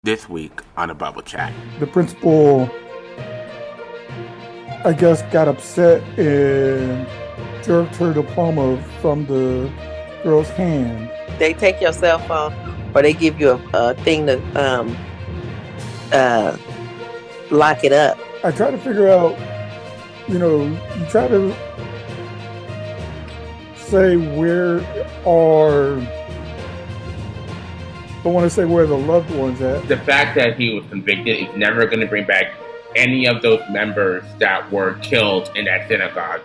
this week on a Bubble Chat. The principal, I guess, got upset and jerked her diploma from the girl's hand. They take your cell phone, or they give you a thing to lock it up. I try to figure out, you try to say where I want to say where the loved ones at. The fact that he was convicted is never going to bring back any of those members that were killed in that synagogue.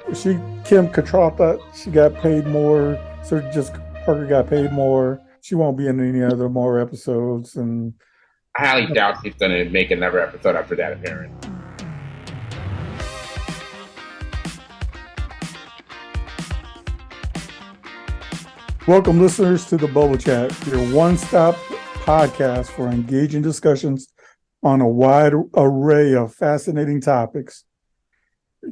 Kim Cattrall thought she got paid more, so just Parker got paid more. She won't be in any other more episodes, and I highly doubt she's going to make another episode after that appearance. Welcome, listeners, to the Bubble Chat, your one-stop podcast for engaging discussions on a wide array of fascinating topics.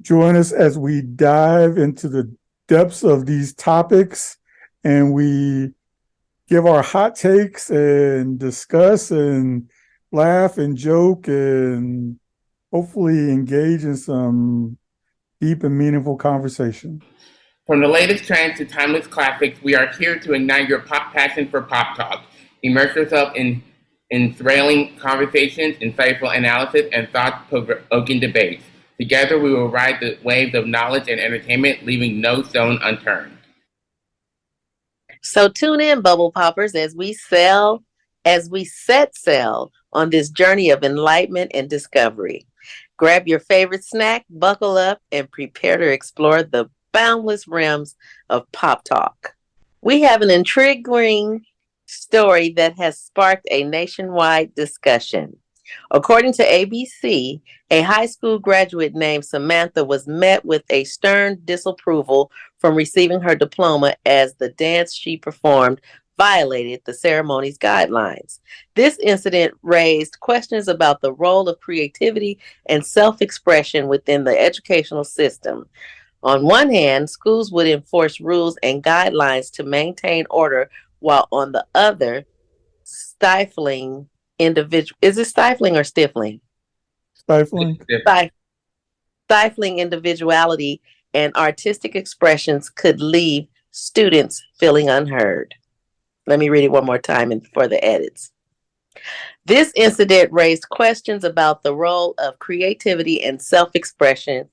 Join us as we dive into the depths of these topics and we give our hot takes and discuss and laugh and joke and hopefully engage in some deep and meaningful conversation. From the latest trends to timeless classics, we are here to ignite your pop passion for pop talk. Immerse yourself in enthralling conversations, insightful analysis, and thought-provoking debates. Together, we will ride the waves of knowledge and entertainment, leaving no stone unturned. So tune in, Bubble Poppers, as we set sail on this journey of enlightenment and discovery. Grab your favorite snack, buckle up, and prepare to explore the boundless realms of pop talk. We have an intriguing story that has sparked a nationwide discussion. According to ABC, a high school graduate named Samantha was met with a stern disapproval from receiving her diploma as the dance she performed violated the ceremony's guidelines. This incident raised questions about the role of creativity and self-expression within the educational system. On one hand, schools would enforce rules and guidelines to maintain order, while on the other, stifling is it stifling or stifling? Stifling. Stifling individuality and artistic expressions could leave students feeling unheard. Let me read it one more time for the edits. This incident raised questions about the role of creativity and self-expression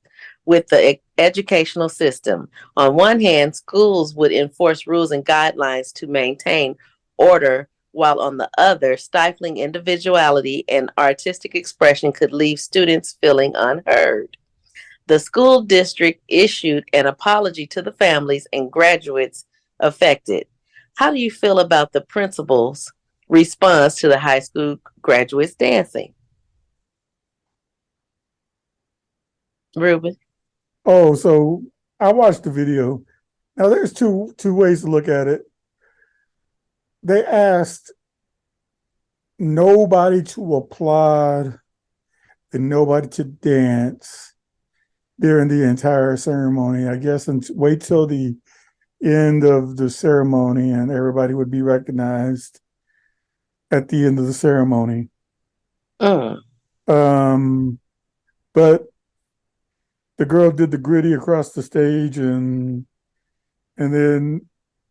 with the educational system. On one hand, schools would enforce rules and guidelines to maintain order, while on the other, stifling individuality and artistic expression could leave students feeling unheard. The school district issued an apology to the families and graduates affected. How do you feel about the principal's response to the high school graduates dancing? Ruben? Oh, so I watched the video. Now, there's two ways to look at it. They asked nobody to applaud and nobody to dance during the entire ceremony. I guess, and wait till the end of the ceremony and everybody would be recognized at the end of the ceremony. But the girl did the gritty across the stage, and then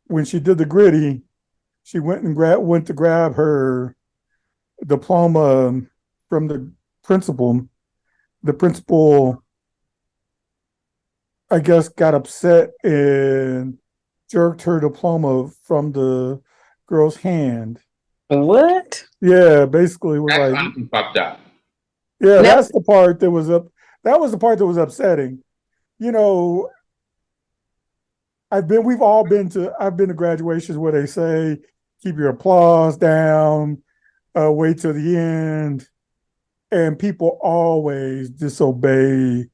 when she did the gritty, she went to grab her diploma from the principal. The principal, I guess, got upset and jerked her diploma from the girl's hand. What? Yeah, basically, we're That's like, fucked up. Yeah, that's the part that was up. That was the part that was upsetting. I've been to graduations where they say, keep your applause down, wait till the end. And people always disobey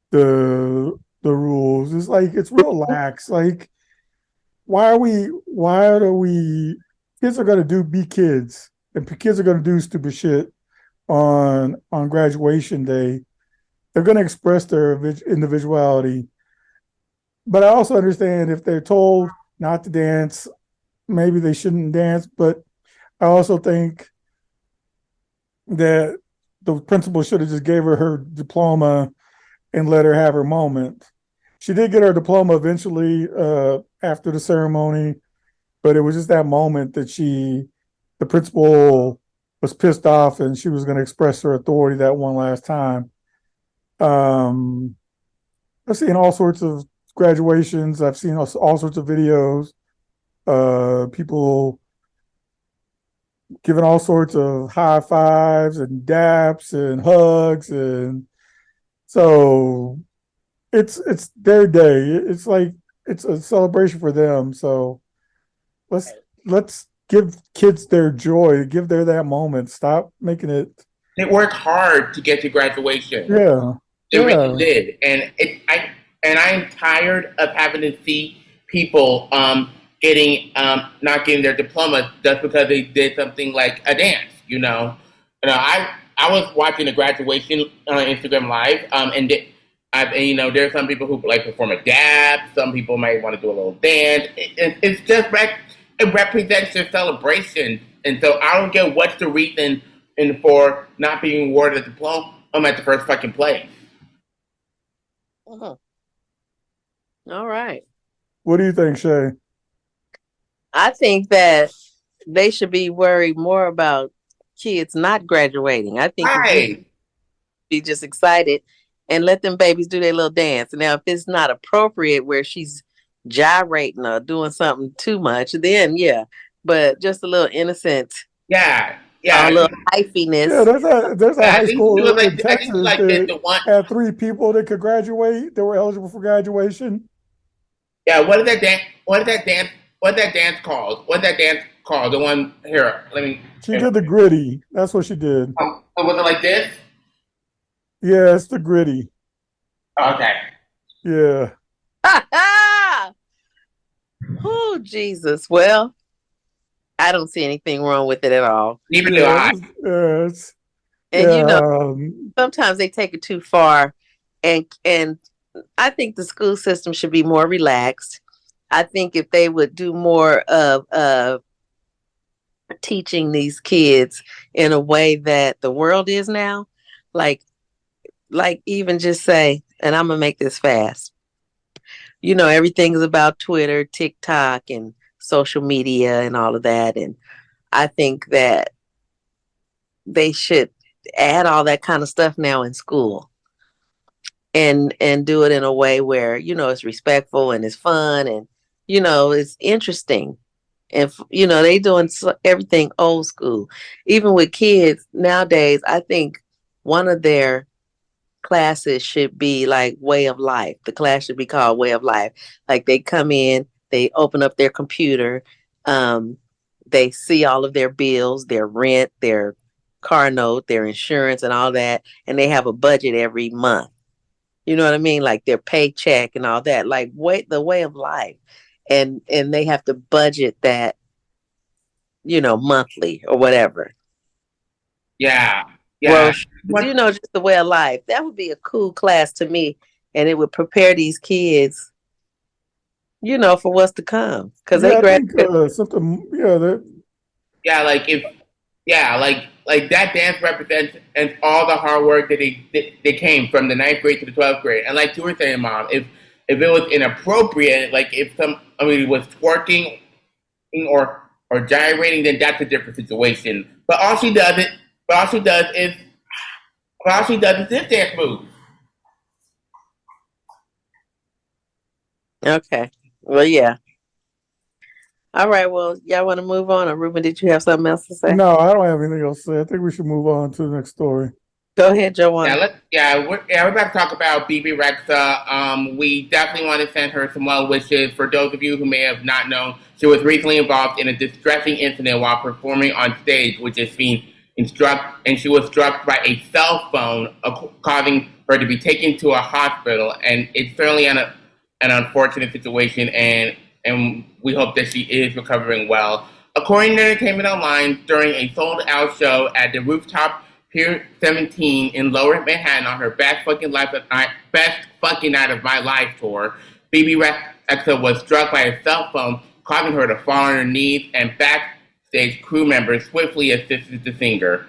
the rules. It's like, it's real lax. Like, kids are going to be kids, and kids are going to do stupid shit on graduation day. They're going to express their individuality. But I also understand if they're told not to dance, maybe they shouldn't dance. But I also think that the principal should have just gave her diploma and let her have her moment. She did get her diploma eventually after the ceremony, but it was just that moment that the principal was pissed off and she was going to express her authority that one last time. I've seen all sorts of graduations. I've seen all sorts of videos. People giving all sorts of high fives and daps and hugs, and so it's their day. It's like it's a celebration for them. So let's give kids their joy, give them that moment. Stop making it. They worked hard to get to graduation. Yeah, They really did, and I'm tired of having to see people getting not getting their diploma just because they did something like a dance. I was watching a graduation on Instagram Live, and there are some people who like perform a dab. Some people might want to do a little dance. It's just it represents their celebration, and so I don't get what's the reason for not being awarded a diploma at the first fucking place. All right. What do you think, Shay? I think that they should be worried more about kids not graduating. I think Right. be just excited and let them babies do their little dance. Now, if it's not appropriate where she's gyrating or doing something too much, then yeah. But just a little innocent, Yeah. a little hyphiness. Yeah, there's a high school in Texas that had 3 people that could graduate. They were eligible for graduation. Yeah, what is that dance? What is that dance? What's that dance called? What's that dance called? The one here. She did the gritty. That's what she did. Was it like this? Yeah, it's the gritty. Okay. Yeah. Oh, Jesus. Well, I don't see anything wrong with it at all. Neither do I. Yes. And sometimes they take it too far, and I think the school system should be more relaxed. I think if they would do more of teaching these kids in a way that the world is now, like even just say, and I'm gonna make this fast. Everything is about Twitter, TikTok, and social media and all of that. And I think that they should add all that kind of stuff now in school and do it in a way where, it's respectful and it's fun and, it's interesting. And, they doing everything old school. Even with kids nowadays, I think one of their classes should be like way of life. The class should be called way of life. Like they come in, they open up their computer, they see all of their bills, their rent, their car note, their insurance and all that. And they have a budget every month. You know what I mean? Like their paycheck and all that, like the way of life. And they have to budget that, monthly or whatever. Yeah. Yeah. Well, just the way of life. That would be a cool class to me. And it would prepare these kids, for what's to come. Because they graduate. Something, like that dance represents and all the hard work that they came from the 9th grade to the 12th grade. And like you were saying, Mom, if it was inappropriate, like if was twerking or gyrating, then that's a different situation. But all she does is this dance move. Okay. Well, yeah. All right. Well, y'all want to move on? Or Ruben, did you have something else to say? No, I don't have anything else to say. I think we should move on to the next story. Go ahead, Joanna. We're about to talk about BB Rexa. We definitely want to send her some well wishes. For those of you who may have not known, she was recently involved in a distressing incident while performing on stage, which is being and she was struck by a cell phone, causing her to be taken to a hospital. And it's certainly an unfortunate situation, and we hope that she is recovering well. According to Entertainment Online, during a sold-out show at the Rooftop Pier 17 in Lower Manhattan on her best fucking night of my life tour, BB Rexa was struck by a cell phone, causing her to fall on her knees, and backstage crew members swiftly assisted the singer.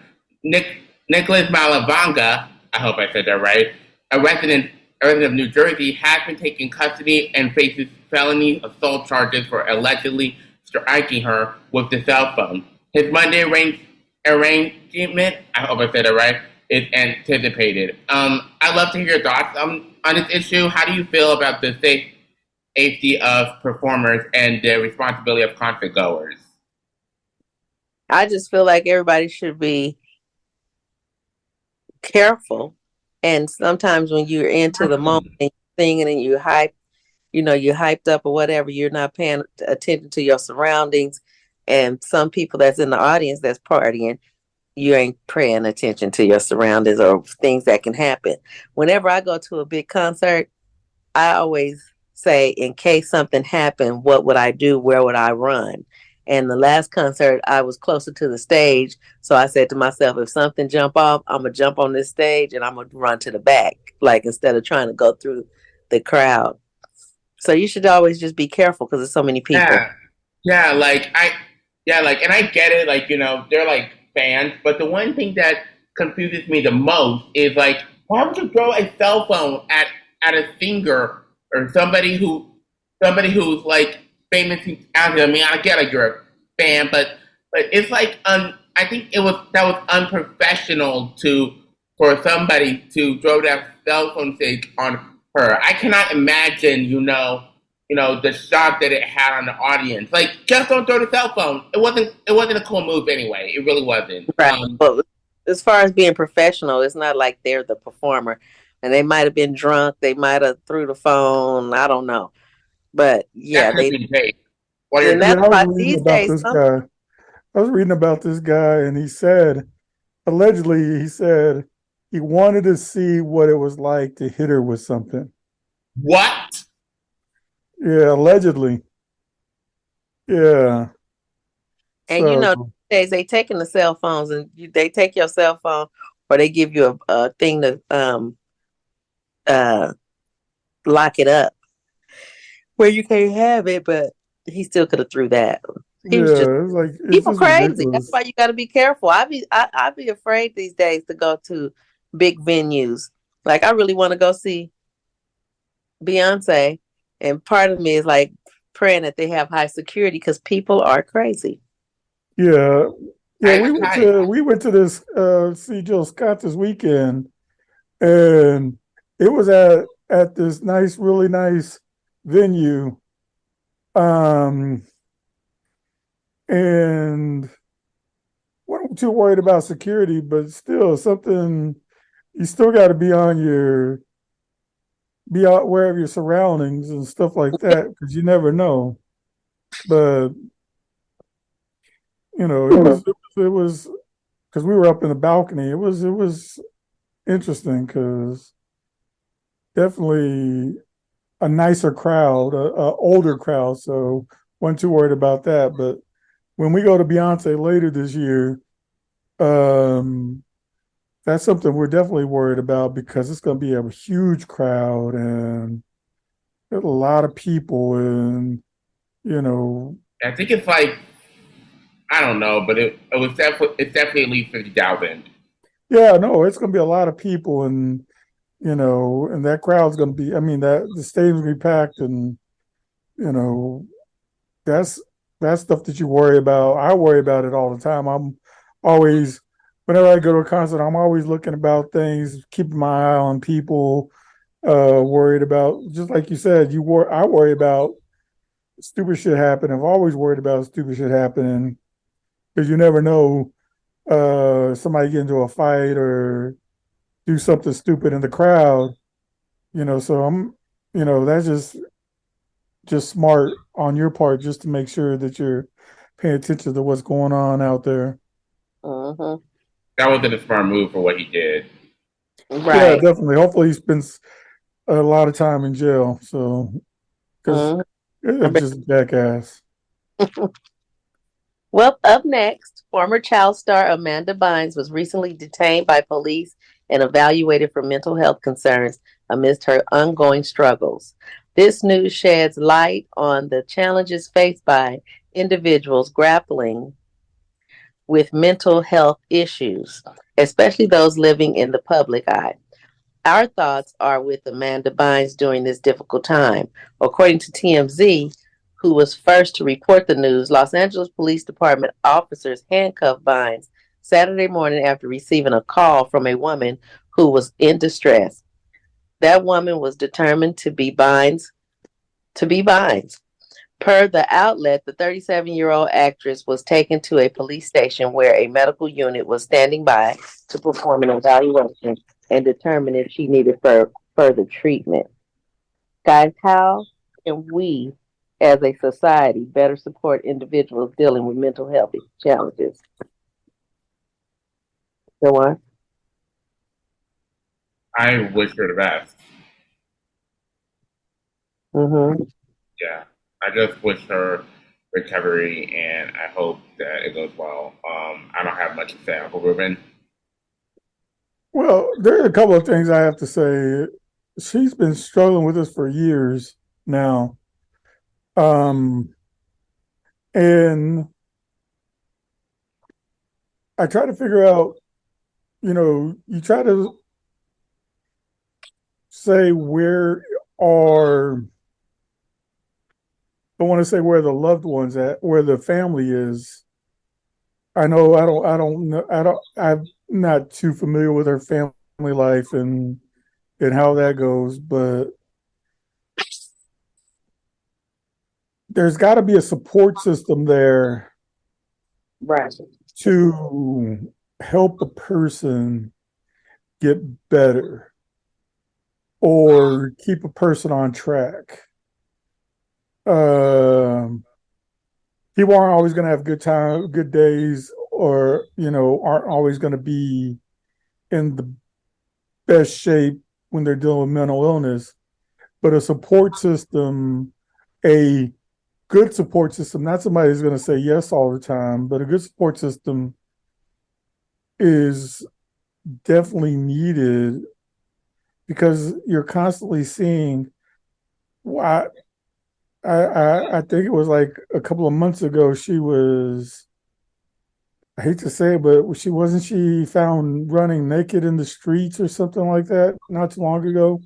Nicholas Malavanga, I hope I said that right, a resident of New Jersey, has been taken custody and faces felony assault charges for allegedly striking her with the cell phone. His Monday arrangement, I hope I said it right, is anticipated. I'd love to hear your thoughts on this issue. How do you feel about the safety of performers and the responsibility of concert goers? I just feel like everybody should be careful. And sometimes when you're into the moment and you're singing and you're hyped up or whatever, you're not paying attention to your surroundings. And some people that's in the audience that's partying, you ain't paying attention to your surroundings or things that can happen. Whenever I go to a big concert, I always say, in case something happened, what would I do? Where would I run? And the last concert, I was closer to the stage. So I said to myself, if something jump off, I'm going to jump on this stage and I'm going to run to the back, like instead of trying to go through the crowd. So you should always just be careful because there's so many people. And I get it, like, they're like fans, but the one thing that confuses me the most is like, why would you throw a cell phone at a singer or somebody who's like famous out there? I mean, I get it, you're a fan, but it's like I think that was unprofessional for somebody to throw that cell phone stick on her. I cannot imagine, the shock that it had on the audience. Like, just don't throw the cell phone. It wasn't a cool move anyway. It really wasn't. Right. But as far as being professional, it's not like they're the performer. And they might have been drunk. They might have threw the phone. I don't know. But yeah, I was reading about this guy, and he said, allegedly, he wanted to see what it was like to hit her with something. What? Yeah, allegedly. Yeah. And nowadays they taking the cell phones, and they take your cell phone, or they give you a thing to lock it up where you can't have it, but he still could have threw that. People crazy. Ridiculous. That's why you got to be careful. I'd be afraid these days to go to big venues. Like, I really want to go see Beyonce, and part of me is like praying that they have high security because people are crazy. Yeah. We went to this see Jill Scott this weekend, and it was at this really nice venue. And wasn't too worried about security, but still you still got to be aware of your surroundings and stuff like that, because you never know. But it was because we were up in the balcony. It was interesting because definitely a nicer crowd, a older crowd, so wasn't too worried about that. But when we go to Beyonce later this year, that's something we're definitely worried about, because it's going to be a huge crowd and there's a lot of people, and I think it's like, I don't know, but it's definitely at least 50,000. Yeah, no, it's going to be a lot of people, and and that crowd's going to be. I mean, that the stadium's going to be packed, and that's stuff that you worry about. I worry about it all the time. I'm always, whenever I go to a concert, I'm always looking about things, keeping my eye on people, worried about, just like you said, I worry about stupid shit happening. I've always worried about stupid shit happening, because you never know, somebody get into a fight or do something stupid in the crowd, so I'm, that's just smart on your part, just to make sure that you're paying attention to what's going on out there. Uh-huh. That wasn't a smart move for what he did. Right. Yeah, definitely. Hopefully he spends a lot of time in jail. So, because it's just a jackass. Well, up next, former child star Amanda Bynes was recently detained by police and evaluated for mental health concerns amidst her ongoing struggles. This news sheds light on the challenges faced by individuals grappling with mental health issues, especially those living in the public eye. Our thoughts are with Amanda Bynes during this difficult time. According to TMZ, who was first to report the news, Los Angeles Police Department officers handcuffed Bynes Saturday morning after receiving a call from a woman who was in distress. That woman was determined to be Bynes. Per the outlet, the 37-year-old actress was taken to a police station where a medical unit was standing by to perform an evaluation and determine if she needed further treatment. Guys, how can we as a society better support individuals dealing with mental health challenges? Go on. I wish her the best. Mm-hmm. Yeah, I just wish her recovery, and I hope that it goes well. I don't have much to say, Uncle Ruben. Well, there are a couple of things I have to say. She's been struggling with this for years now. And I try to figure out, you try to say where are, I want to say where the loved ones at, where the family is. I know I don't know I'm not too familiar with her family life and how that goes, but there's got to be a support system there Right. to help a person get better or keep a person on track. People aren't always going to have good days, or aren't always going to be in the best shape when they're dealing with mental illness. But a support system, a good support system, not somebody who's going to say yes all the time, but a good support system is definitely needed, because you're constantly seeing what I think it was like a couple of months ago, she was, I hate to say it, but she found running naked in the streets or something like that not too long ago.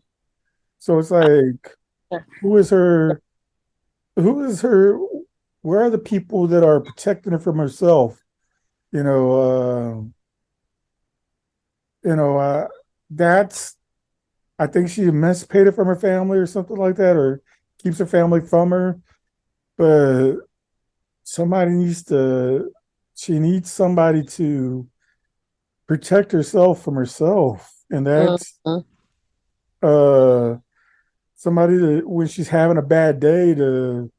So it's like, who is her who is her where are the people that are protecting her from herself? You know, that's, I think she emancipated from her family or something like that, or keeps her family from her. But somebody needs to, she needs somebody to protect herself from herself. And that's Mm-hmm. uh somebody that when she's having a bad day to,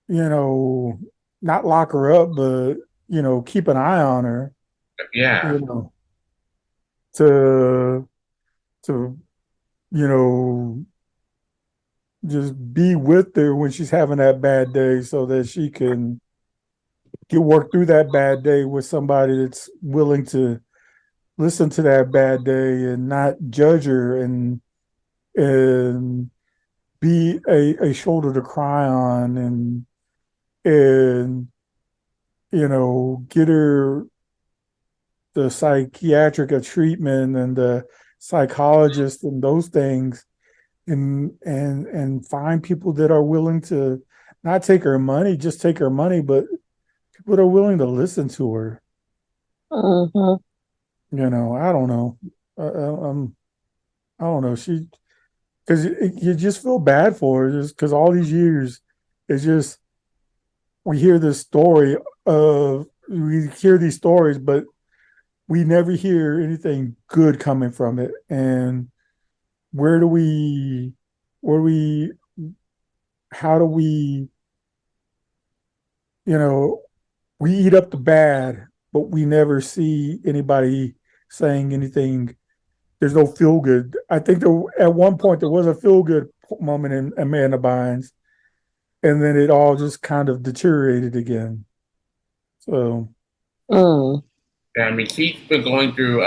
you know, not lock her up, but keep an eye on her, Yeah, you know, to to you know just be with her when she's having that bad day, so that she can get work through that bad day with somebody that's willing to listen to that bad day and not judge her, and be a shoulder to cry on, and get her the psychiatric treatment and the psychologist and those things, and find people that are willing to not take her money, just take her money, but people that are willing to listen to her. Mm-hmm. I don't know. I don't know. Because you just feel bad for her, just because all these years, it's just, we hear these stories, but we never hear anything good coming from it. And where do we, where we, how do we, you know, we eat up the bad, but we never see anybody saying anything. There's no feel good. I think at one point there was a feel good moment in Amanda Bynes, and then it all just kind of deteriorated again. So, Mm. yeah. I mean, she's been going through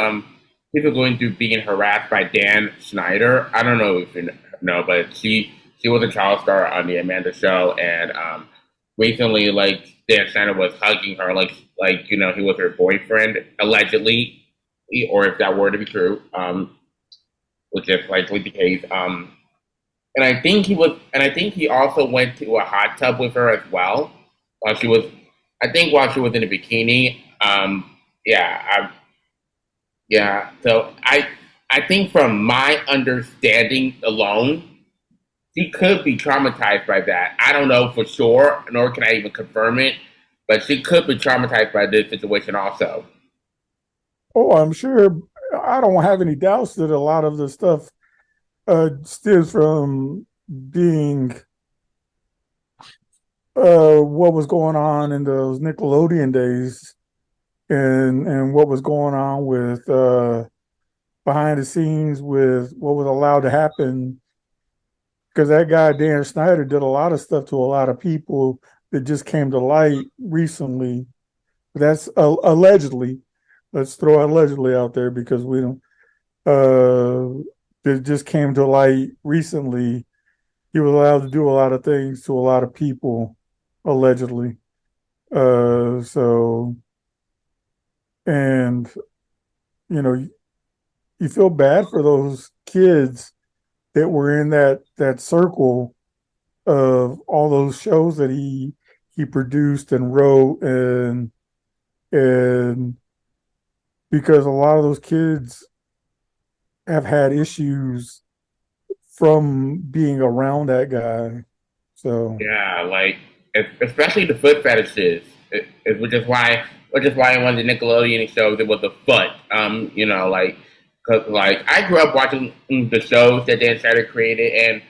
being harassed by Dan Schneider. I don't know if you know, but she was a child star on the Amanda Show, and recently, like Dan Schneider was hugging her, he was her boyfriend allegedly, or if that were to be true, which is likely the case. And I think he also went to a hot tub with her as well, while she was, while she was in a bikini. Yeah, yeah. So I think from my understanding alone, she could be traumatized by that. I don't know for sure, nor can I even confirm it, but she could be traumatized by this situation also. Oh, I'm sure. I don't have any doubts that a lot of the stuff stems from being what was going on in those Nickelodeon days, and what was going on with behind the scenes with what was allowed to happen. Because that guy Dan Snyder did a lot of stuff to a lot of people that just came to light recently. That's allegedly. Let's throw allegedly out there because we don't. That just came to light recently. He was allowed to do a lot of things to a lot of people, allegedly. So, and you know, you feel bad for those kids that were in that circle of all those shows that he produced and wrote, and because a lot of those kids have had issues from being around that guy. So Yeah, especially the foot fetishes, which is why in one of the Nickelodeon shows it was a foot. Because I grew up watching the shows that Dan Schneider created,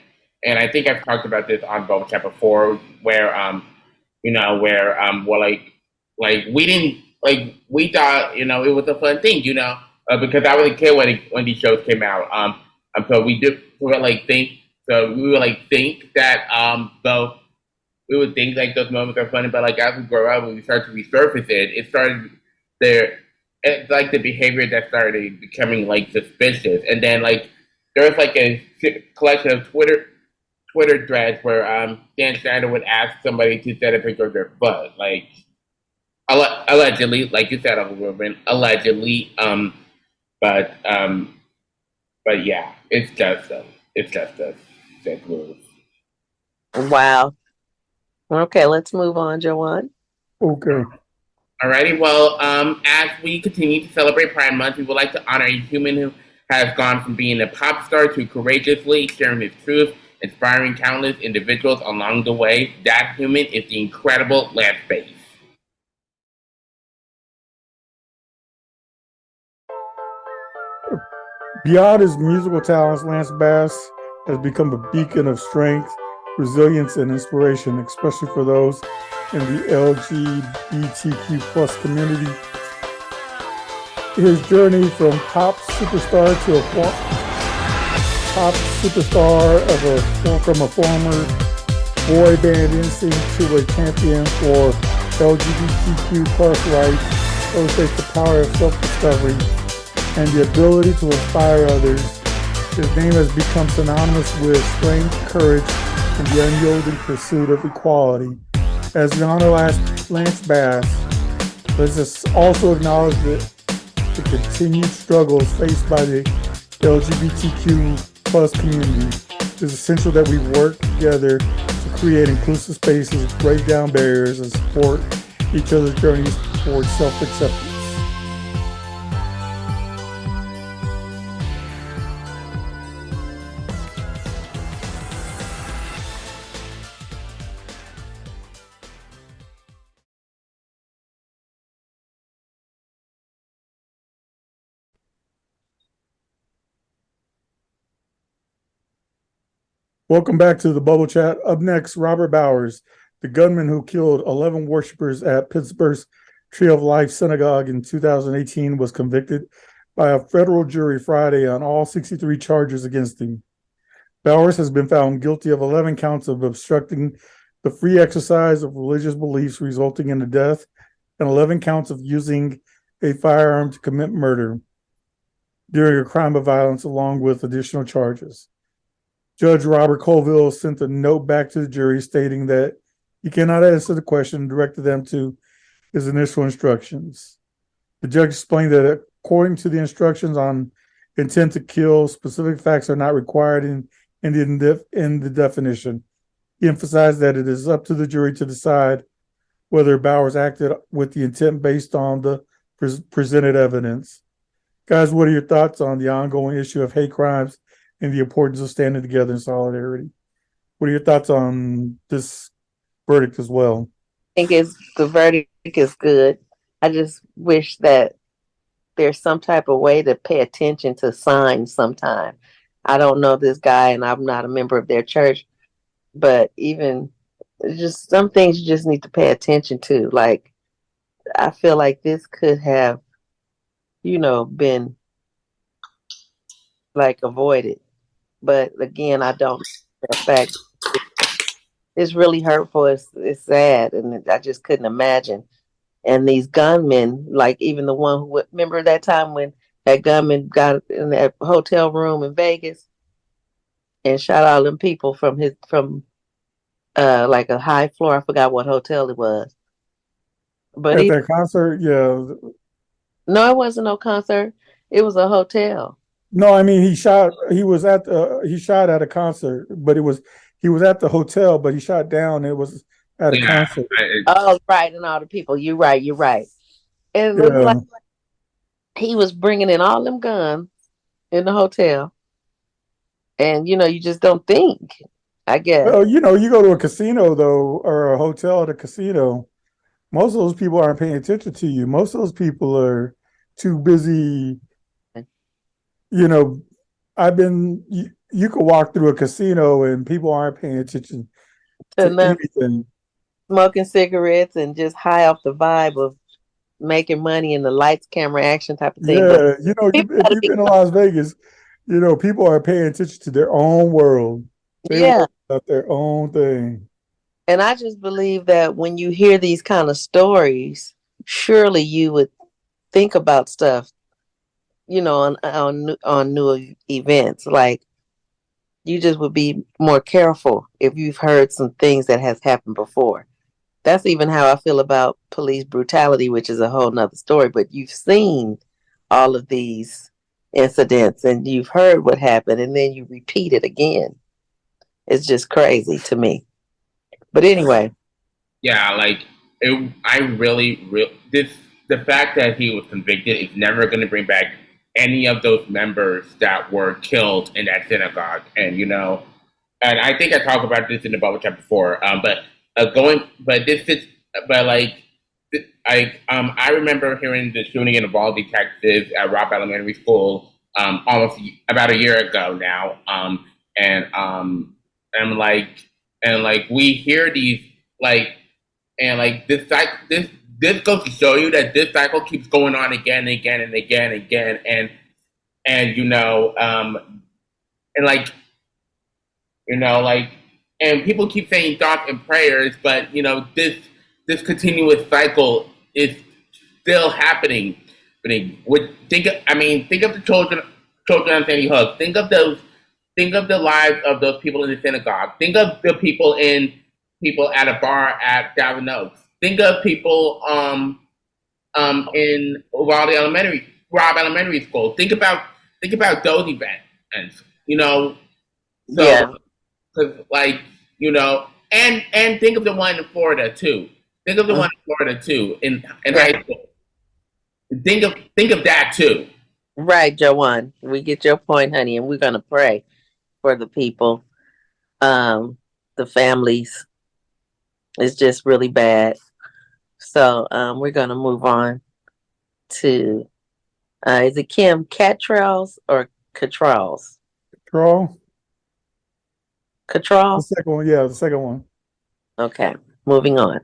and I think I've talked about this on Bubble Chat before, where we didn't we thought it was a fun thing, because I was a kid when these shows came out. So we would think that though we would think like those moments are funny, but like as we grow up and we start to resurface it started there. It's like the behavior that started becoming like suspicious, and then like there was like a collection of Twitter threads where Dan Schneider would ask somebody to send a picture of their foot, like allegedly, like you said, Uncle Ruben, allegedly. But yeah, it's just a sick move. Wow. Okay, let's move on, Jawan. okay. Alrighty, well, as we continue to celebrate Pride Month, we would like to honor a human who has gone from being a pop star to courageously sharing his truth, inspiring countless individuals along the way. That human is the incredible Lance Bass. Beyond his musical talents, Lance Bass has become a beacon of strength, resilience, and inspiration, especially for those in the LGBTQ plus community. His journey from pop superstar from a former boy band NSYNC to a champion for LGBTQ plus rights illustrates the power of self-discovery and the ability to inspire others. His name has become synonymous with strength, courage, and the unyielding pursuit of equality. As we honor Lance Bass, let's just also acknowledge the continued struggles faced by the LGBTQ plus community. It is essential that we work together to create inclusive spaces, break down barriers, and support each other's journeys towards self-acceptance. Welcome back to the Bubble Chat. Up next, Robert Bowers, the gunman who killed 11 worshipers at Pittsburgh's Tree of Life Synagogue in 2018, was convicted by a federal jury Friday on all 63 charges against him. Bowers has been found guilty of 11 counts of obstructing the free exercise of religious beliefs resulting in the death, and 11 counts of using a firearm to commit murder during a crime of violence, along with additional charges. Judge Robert Colville sent a note back to the jury stating that He cannot answer the question and directed them to his initial instructions. The judge explained that according to the instructions on intent to kill, specific facts are not required in the definition. He emphasized that it is up to the jury to decide whether Bowers acted with the intent based on the presented evidence. Guys, what are your thoughts on the ongoing issue of hate crimes and the importance of standing together in solidarity? What are your thoughts on this verdict as well? I think the verdict is good. I just wish that there's some type of way to pay attention to signs sometime. I don't know this guy and I'm not a member of their church, but even just some things you just need to pay attention to. Like, I feel like this could have, been like avoided. But again, I don't know the fact it's really hurtful. It's sad. And I just couldn't imagine. And these gunmen, like even the one who, remember that time when that gunman got in that hotel room in Vegas and shot all them people from like a high floor. I forgot what hotel it was. But At that concert, yeah. No, it wasn't no concert. It was a hotel. No, I mean he shot at a concert, but he was at the hotel, but he shot down. It was at a concert. Oh, right, and all the people. You're right. And it was like he was bringing in all them guns in the hotel, and you just don't think. I guess. Well, you go to a casino though, or a hotel at a casino. Most of those people aren't paying attention to you. Most of those people are too busy. You could walk through a casino and people aren't paying attention to anything. Smoking cigarettes and just high off the vibe of making money in the lights, camera, action type of thing. Yeah, if you've been to Las Vegas, people are paying attention to their own world. They worry about their own thing. And I just believe that when you hear these kind of stories, surely you would think about stuff, on new events. Like you just would be more careful if you've heard some things that has happened before. That's even how I feel about police brutality, which is a whole nother story. But you've seen all of these incidents and you've heard what happened and then you repeat it again. It's just crazy to me. But anyway. Yeah, the fact that he was convicted is never going to bring back any of those members that were killed in that synagogue. And, and I think I talked about this in the bubble chat before, I remember hearing the shooting involved detectives at Robb Elementary School almost about a year ago now. We hear these this goes to show you that this cycle keeps going on again and again and again and again and people keep saying thoughts and prayers, but this continuous cycle is still happening. Think of the children on Sandy Hook. Think of the lives of those people in the synagogue. Think of the people at a bar at Thousand Oaks. Think of people in Robb Elementary School. Think about those events, and think of the one in Florida too. Think of the one in Florida too in high school. Think of that too. Right, Joanne. We get your point, honey, and we're gonna pray for the people, the families. It's just really bad. So we're gonna move on to is it Kim Cattralls or Cattralls? Cattralls? The second one, yeah, the second one. Okay, moving on.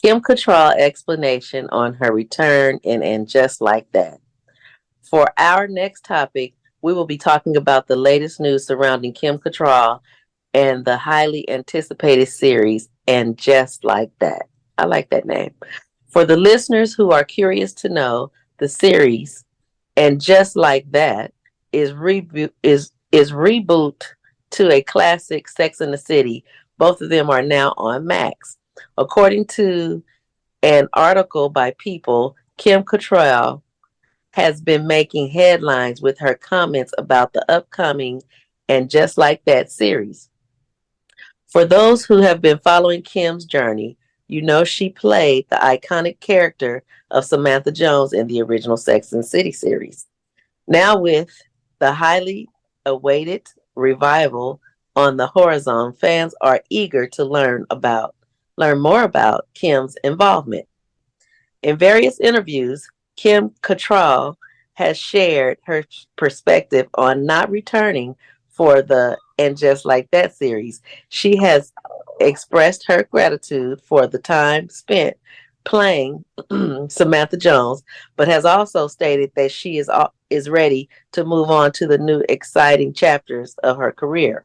Kim Cattrall explanation on her return and Just Like That. For our next topic, we will be talking about the latest news surrounding Kim Cattrall and the highly anticipated series And Just Like That. I like that name. For the listeners who are curious to know, the series And Just Like That is reboot to a classic Sex and the City, Both of them are now on Max. According to an article by People, Kim Cattrall has been making headlines with her comments about the upcoming And Just Like That series. For those who have been following Kim's journey, you know she played the iconic character of Samantha Jones in the original Sex and the City series. Now, with the highly awaited revival on the horizon, fans are eager to learn more about Kim's involvement. In various interviews, Kim Cattrall has shared her perspective on not returning for the And Just Like That series. She has expressed her gratitude for the time spent playing Samantha Jones, but has also stated that she is ready to move on to the new exciting chapters of her career.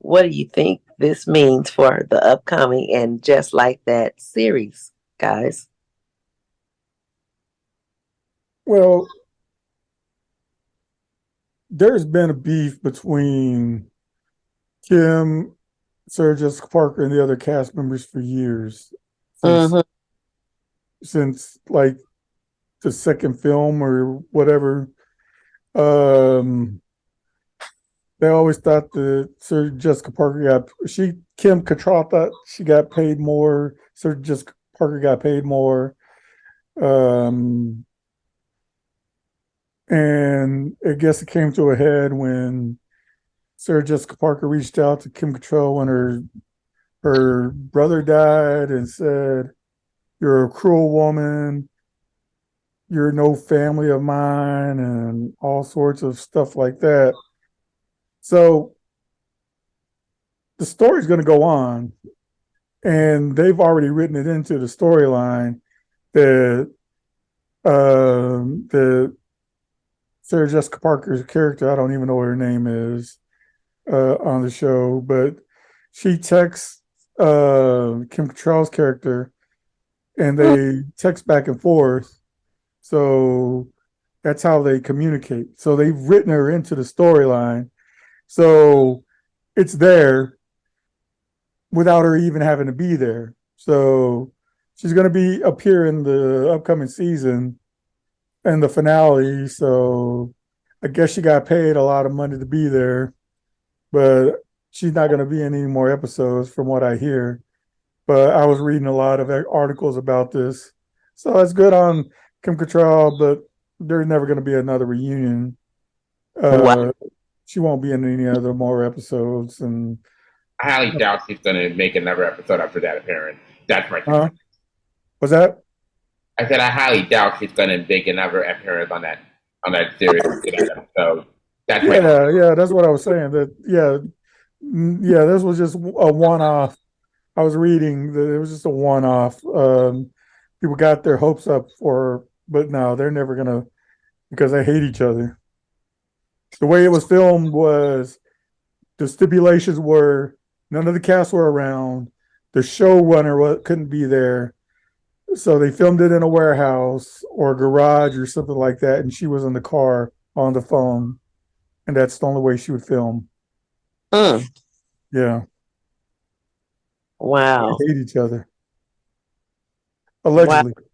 What do you think this means for the upcoming And Just Like That series, guys? Well, there's been a beef between Kim, Sarah Jessica Parker, and the other cast members for years. Mm-hmm. Since like the second film or whatever. They always thought that Sarah Jessica Parker Kim Cattrall thought she got paid more. Sarah Jessica Parker got paid more. And I guess it came to a head when Sarah Jessica Parker reached out to Kim Cattrall when her brother died and said, "You're a cruel woman. You're no family of mine," and all sorts of stuff like that. So the story's going to go on, and they've already written it into the storyline that the Sarah Jessica Parker's character, I don't even know what her name is on the show, but she texts Kim Cattrall's character, and they text back and forth. So that's how they communicate. So they've written her into the storyline. So it's there without her even having to be there. So she's going to appear in the upcoming season and the finale. So I guess she got paid a lot of money to be there, but she's not going to be in any more episodes from what I hear. But I was reading a lot of articles about this. So it's good on Kim Cattrall, but there's never going to be another reunion. Wow. She won't be in any other more episodes. And I highly doubt she's going to make another episode after that appearance. That's my thing. Was that? I said I highly doubt she's going to make another appearance on that series. So that's yeah, that's what I was saying. This was just a one-off. I was reading that it was just a one-off. People got their hopes up for her, but no, they're never gonna, because they hate each other. The way it was filmed was the stipulations were none of the cast were around. The showrunner couldn't be there. So they filmed it in a warehouse or a garage or something like that. And she was in the car on the phone. And that's the only way she would film. Yeah. Wow. They hate each other. Allegedly. Wow.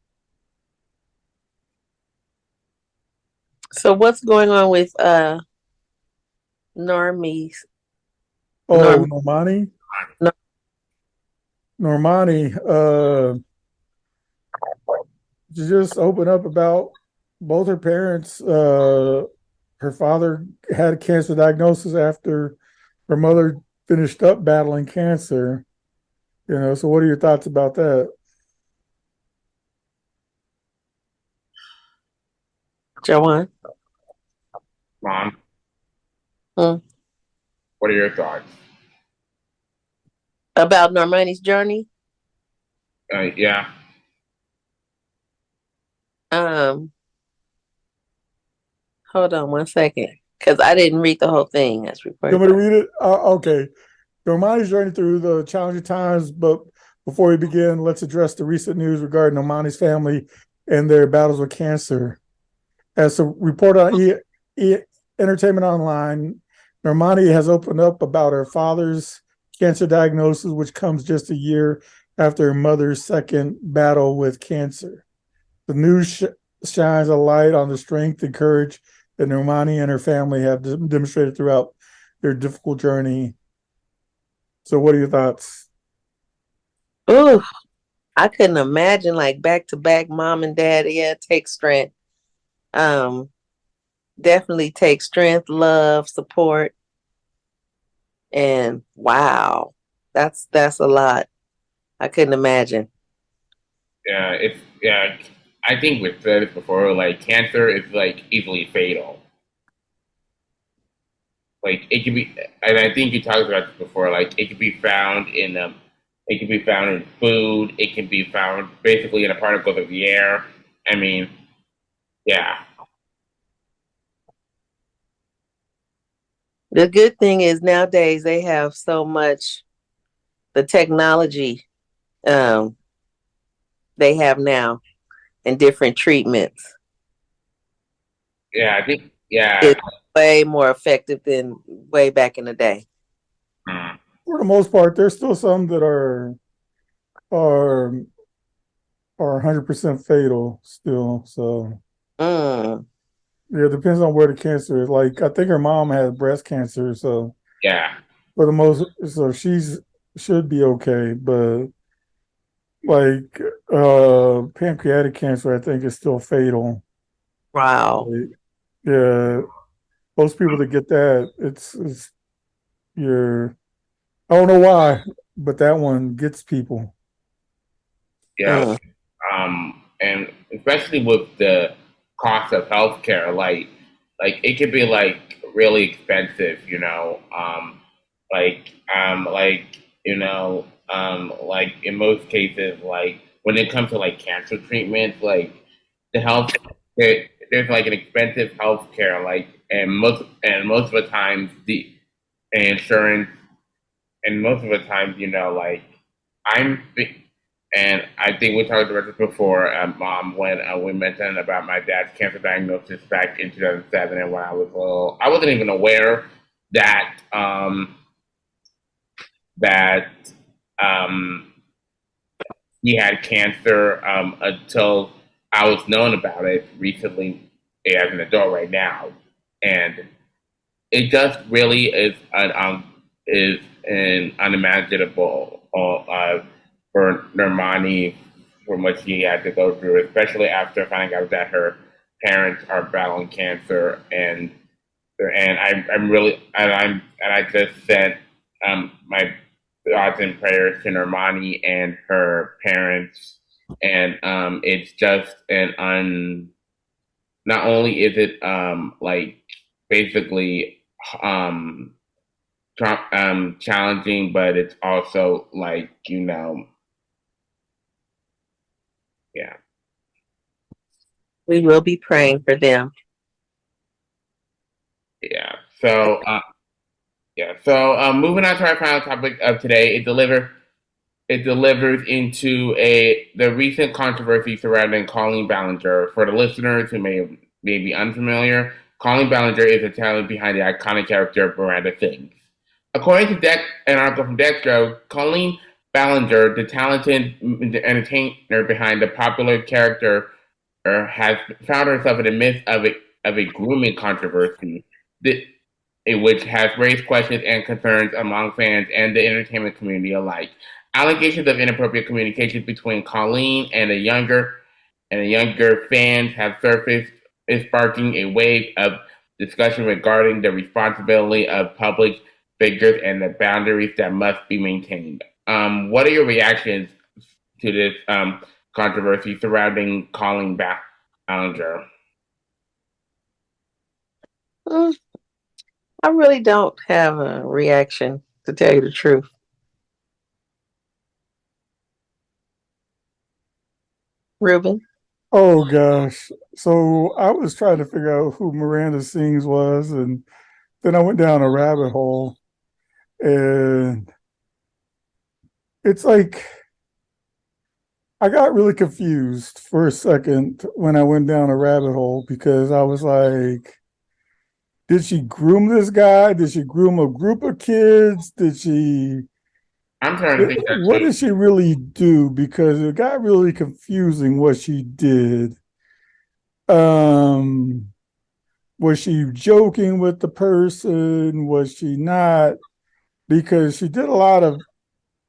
So what's going on with Normie? Normani? Normani, just open up about both her parents. Her father had a cancer diagnosis after her mother finished up battling cancer. So what are your thoughts about that? Joanne? Mom, what are your thoughts? About Normani's journey? Yeah. Hold on one second, because I didn't read the whole thing as reported. You want me to read it? Okay. Normani's journey through the challenging times, but before we begin, let's address the recent news regarding Normani's family and their battles with cancer. As a report on Entertainment Online, Normani has opened up about her father's cancer diagnosis, which comes just a year after her mother's second battle with cancer. The news shines a light on the strength and courage that Normani and her family have demonstrated throughout their difficult journey. So, what are your thoughts? Ooh, I couldn't imagine like back to back mom and dad. Yeah, take strength. Um, Definitely take strength, love, support, and wow, that's a lot. I couldn't imagine. Yeah. I think we've said it before. Like cancer is like easily fatal. Like it can be, and I think you talked about this before. Like it can be found in food. It can be found basically in the particles of the air. I mean, yeah, The good thing is nowadays they have so much the technology um, they have now and different treatments. yeah. I think yeah. It's way more effective than way back in the day. Mm. For the most part, there's still some that are 100% fatal still. So Mm, yeah, it depends on where the cancer is. Like I think her mom had breast cancer, so Yeah, for the most, so she's should be okay. But like pancreatic cancer, I think is still fatal. wow. Like, yeah, most people that get that, it's you're I don't know why, but that one gets people. yeah. Mm, And especially with the cost of healthcare, like it could be like really expensive, you know. Like like in most cases, like when it comes to like cancer treatments, like the health there's like an expensive healthcare, like and most of the times the insurance and most of the times, you know, like I'm, and I think we talked about this before, Mom, when we mentioned about my dad's cancer diagnosis back in 2007, and when I was little, I wasn't even aware that that um, he had cancer until I was known about it recently as an adult right now, and it just really is an unimaginable for Normani from what she had to go through, especially after finding out that her parents are battling cancer, and I'm really and I just sent my thoughts and prayers to Normani and her parents, and it's just not only is it like basically um challenging, but it's also like, you know, yeah. we will be praying for them. Yeah. So moving on to our final topic of today, it delivers into the recent controversy surrounding Colleen Ballinger. For the listeners who may be unfamiliar, Colleen Ballinger is the talent behind the iconic character Miranda Sings. According to an article from Dextro, Colleen Ballinger, the talented entertainer behind the popular character, has found herself in the midst of a grooming controversy which has raised questions and concerns among fans and the entertainment community alike. Allegations of inappropriate communication between Colleen and a younger fans have surfaced, sparking a wave of discussion regarding the responsibility of public figures and the boundaries that must be maintained. What are your reactions to this controversy surrounding Colleen Ballinger? Mm, I really don't have a reaction, to tell you the truth. Ruben? Oh gosh. So I was trying to figure out who Miranda Sings was, and then I went down a rabbit hole, and it's like I got really confused for a second when I went down a rabbit hole because I was like, did she groom this guy? Did she groom a group of kids? Did she I'm starting to think that What too. did she really do? Because it got really confusing what she did. Um, was she joking with the person? Was she not? Because she did a lot of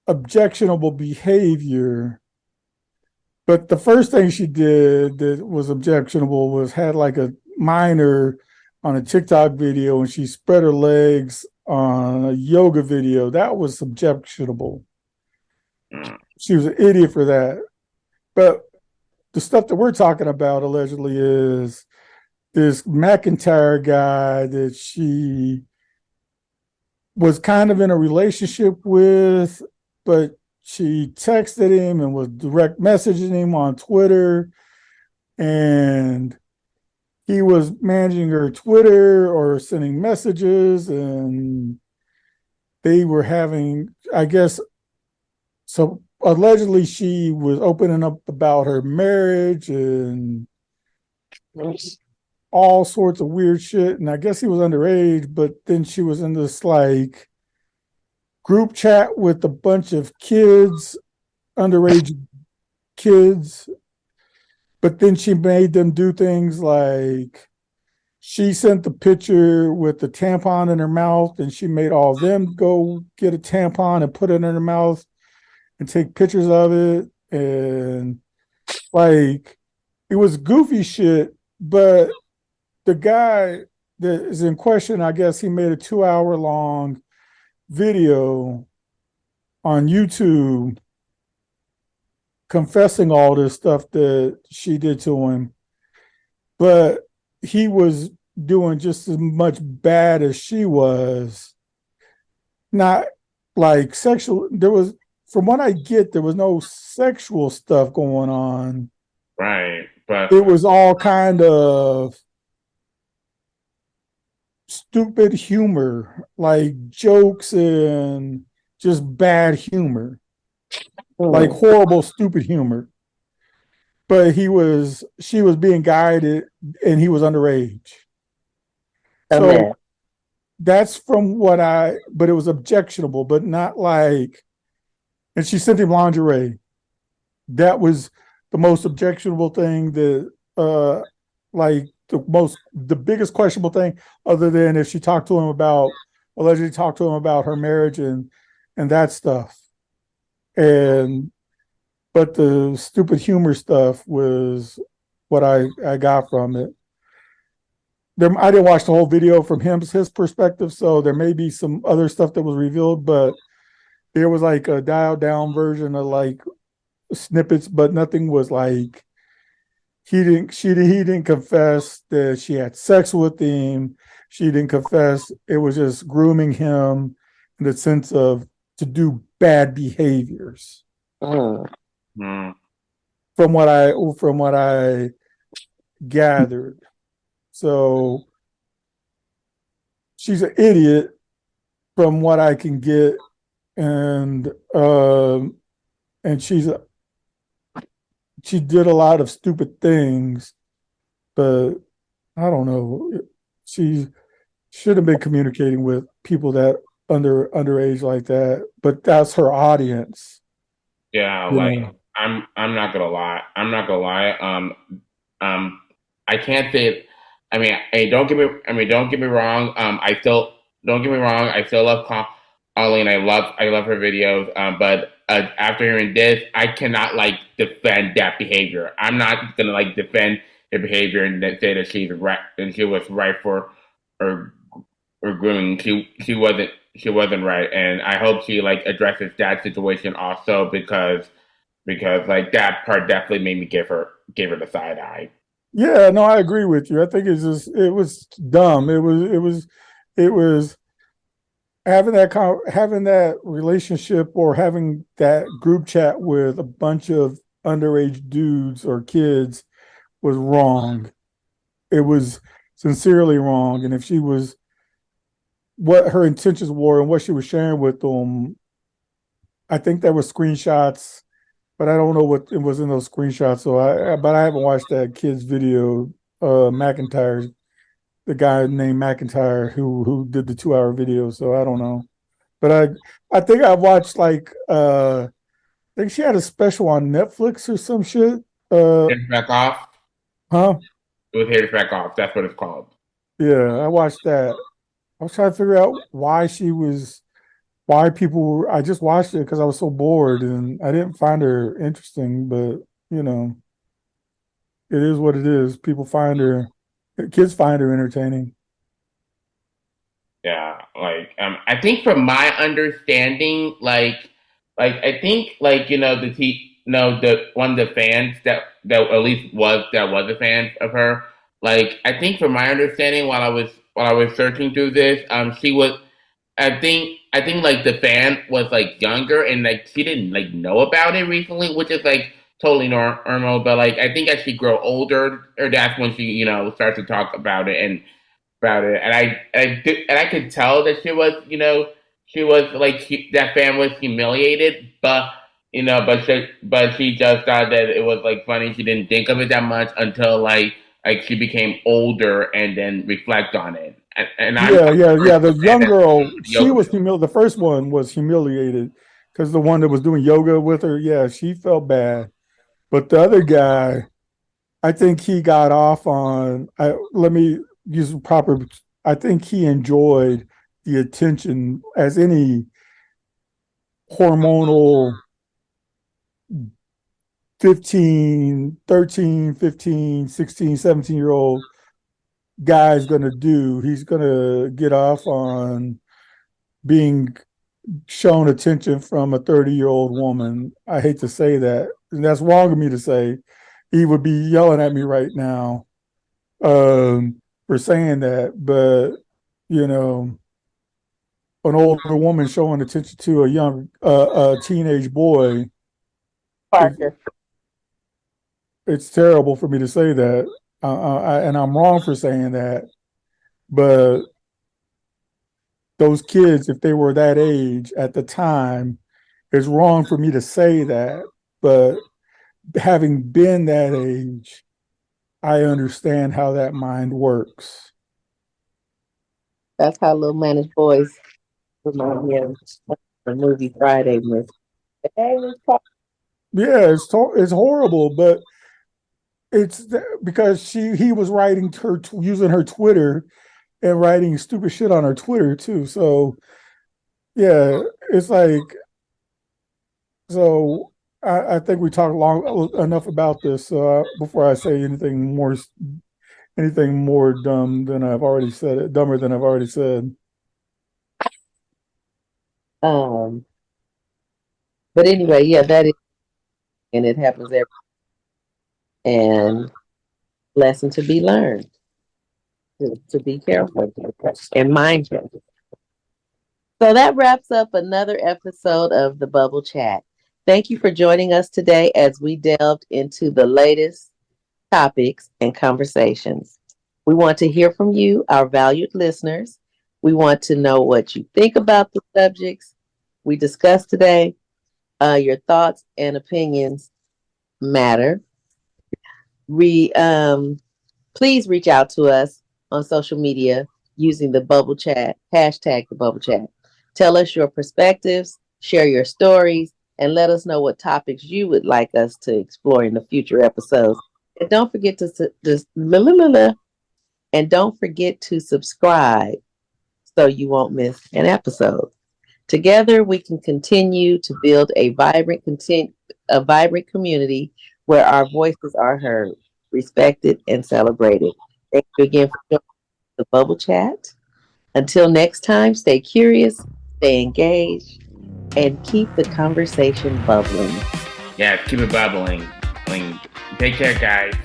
objectionable behavior. But the first thing she did that was objectionable was had like a minor on a TikTok video and she spread her legs on a yoga video. That was objectionable. Mm. She was an idiot for that. But the stuff that we're talking about allegedly is this McIntyre guy that she was kind of in a relationship with, but she texted him and was direct messaging him on Twitter, and he was managing her Twitter or sending messages, and they were having, I guess, so allegedly she was opening up about her marriage and all sorts of weird shit. And I guess he was underage, but then she was in this like group chat with a bunch of kids, underage kids. But then she made them do things like she sent the picture with the tampon in her mouth, and she made all of them go get a tampon and put it in their mouth and take pictures of it. And like, it was goofy shit, but the guy that is in question, I guess he made a 2 hour long video on YouTube confessing all this stuff that she did to him. But he was doing just as much bad as she was. Not like sexual. There was, from what I get, there was no sexual stuff going on. Right. But It was all kind of stupid humor, like jokes and just bad humor, like horrible, stupid humor. But she was being guided and he was underage. So that's from but it was objectionable, but not like, and she sent him lingerie. That was the most objectionable thing that, like the biggest questionable thing, other than if she allegedly talked to him about her marriage and that stuff. And, but the stupid humor stuff was what I got from it. I didn't watch the whole video from his perspective, so there may be some other stuff that was revealed, but there was like a dialed down version of like snippets, but nothing was like he didn't confess that she had sex with him. She didn't confess. It was just grooming him in the sense of to do bad behaviors. Mm. From what I gathered. So she's an idiot from what I can get, and she did a lot of stupid things, but I don't know. She should have been communicating with people that underage like that, but that's her audience. yeah, You like know. I'm not gonna lie. I'm not gonna lie. I can't say. I mean, hey, don't get me. I mean, don't get me wrong. I still don't get me wrong. I still love Colleen. I love her videos. But after hearing this, I cannot like defend that behavior. I'm not gonna like defend the behavior and say that she's right and she was right for or grooming. She wasn't right, and I hope she like addresses that situation also because like that part definitely made me give her the side eye. Yeah, no, I agree with you. I think it was dumb. It was having that relationship or having that group chat with a bunch of underage dudes or kids was wrong. It was sincerely wrong. And if she was what her intentions were and what she was sharing with them, I think there were screenshots, but I don't know what it was in those screenshots. But I haven't watched that kid's video. McIntyre, the guy named McIntyre who did the 2 hour video. So I don't know. But I think I watched like I think she had a special on Netflix or some shit. Haters Back Off. Huh? It was Haters Back Off. That's what it's called. Yeah, I watched that. I was trying to figure out why people were. I just watched it because I was so bored and I didn't find her interesting. But you know, it is what it is. Kids find her entertaining. Yeah, I think from my understanding, I think the one of the fans that at least was a fan of her. Like, I think from my understanding, while I was searching through this, she was. I think like the fan was like younger and like she didn't like know about it recently, which is like totally normal. But like I think as she grow older, or that's when she starts to talk about it and I could tell that she was like that fan was humiliated, but but she just thought that it was like funny. She didn't think of it that much until like she became older and then reflect on it. And Yeah. The young girl, she yoga. was The first one was humiliated because the one that was doing yoga with her, yeah, she felt bad. But the other guy, I think he got off on. Let me use proper. I think he enjoyed the attention as any hormonal 15, 13, 15, 16, 17 year old guy is going to do. He's going to get off on being shown attention from a 30-year-old woman. I hate to say that. And that's wrong of me to say. He would be yelling at me right now for saying that. But, you know, an older woman showing attention to a teenage boy, Parker. it's terrible for me to say that. And I'm wrong for saying that. But those kids, if they were that age at the time, it's wrong for me to say that. But having been that age, I understand how that mind works. That's how little managed boys remind me of the movie Friday, Miss. Hey, Miss Parker. Yeah, it's horrible, but because he was writing using her Twitter and writing stupid shit on her Twitter too. So yeah, it's like so. I think we talked long enough about this before I say anything more dumber than I've already said. Um, but anyway, yeah, that is, and it happens every, and lesson to be learned, to be careful and mindful. So that wraps up another episode of the Bubble Chat. Thank you for joining us today as we delved into the latest topics and conversations. We want to hear from you, our valued listeners. We want to know what you think about the subjects we discussed today. Your thoughts and opinions matter. Please reach out to us on social media using the Bubble Chat, hashtag the Bubble Chat. Tell us your perspectives, share your stories, and let us know what topics you would like us to explore in the future episodes. And don't forget to subscribe so you won't miss an episode. Together, we can continue to build a vibrant community where our voices are heard, respected, and celebrated. Thank you again for joining the Bubble Chat. Until next time, stay curious, stay engaged, and keep the conversation bubbling. Yeah, keep it bubbling. Take care, guys.